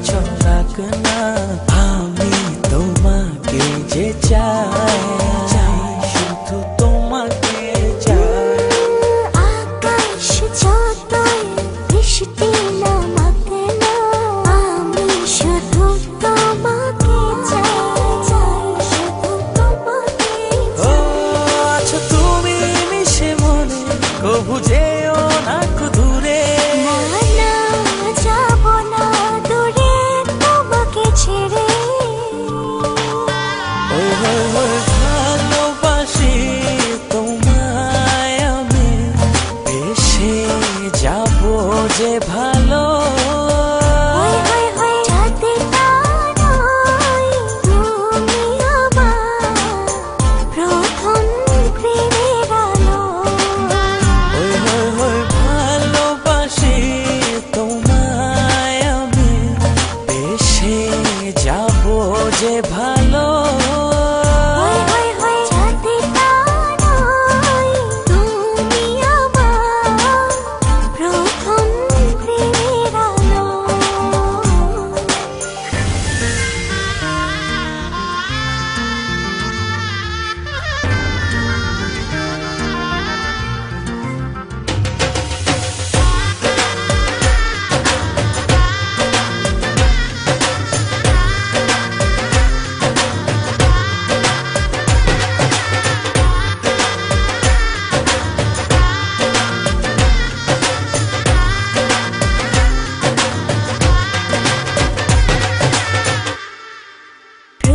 ছড়াক না আমি তোমাকে যে চাই শুধু তোমাকে চাই আকাশ যতই বৃষ্টি নামাক না আমি শুধু তোমাকে চাই শুধু তোমাকে ও আছো তুমি মিশে মনে কবু যেও না দূরে যাব না দূরে তোমাকে ছেড়ে ভালোবাসি তোমায় আমি বেশে যাব যে ভালো যে ভালো তুমি আমার প্রথম প্রেমের আলো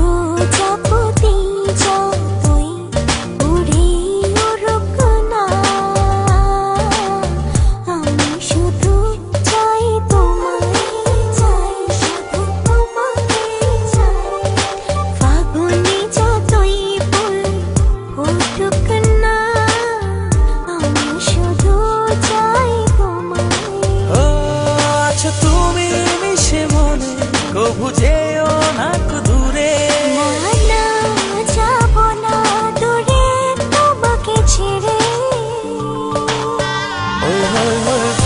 প্রজাপতি যতই উড়ে উড়ুক না আমি শুধু চাই তোমায় চাই শুধু তোমাকে চাই ফাগুনে যতই ফুল ফুটুক না আমি শুধু চাই তোমায় ও আছো তুমি মিশে মনে কবু যেও না দূরে যাব না দূরে তোমাকে ছেড়ে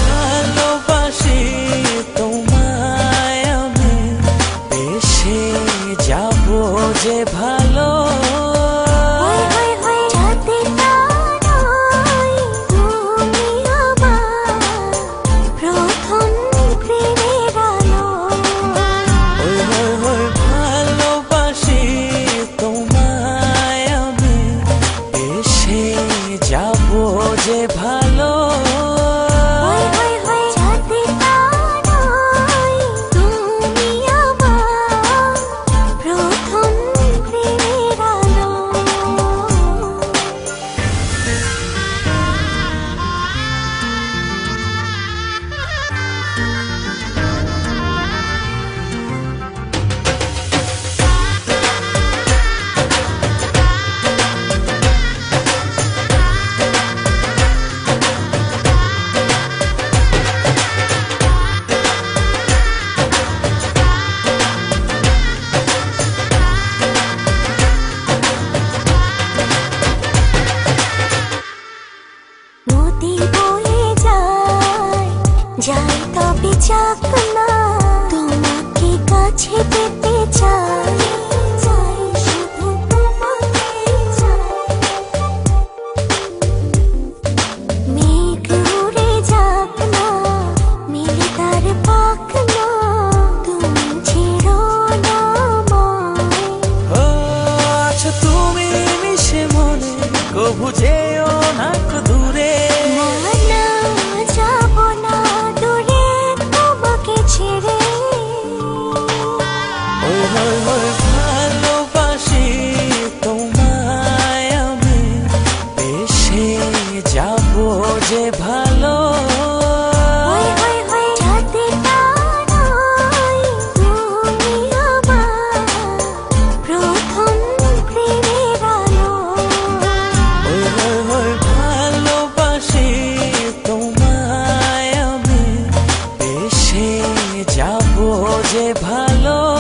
ভালোবাসি তোমায় আমি বেশে যাব যে ভালো তুমি আমার প্রথম প্রেমের আলো ভালোবাসি তোমায় আমি বেশে যাব যে ভালো তুমি আমার প্রথম প্রেমের আলো নদী বয়ে যায় যাই তবে যাক না তোমাকে কাছে পেতে চাই চাই শুধু তোমাকে চাই মেঘ উড়ে যাক না মিলে তার পাক না তুমি ছেড়ো না আমায় ও আছো তুমি মিশে মনে কবু যেও না দূরে যাব না দূরে তোমাকে ছেড়ে ভালোবাসি তোমায় আমি বেশে যাব যে ভালো তুমি আমার প্রথম প্রেমের আলো ভালোবাসি তোমায় আমি বেশে যাব যে ভালো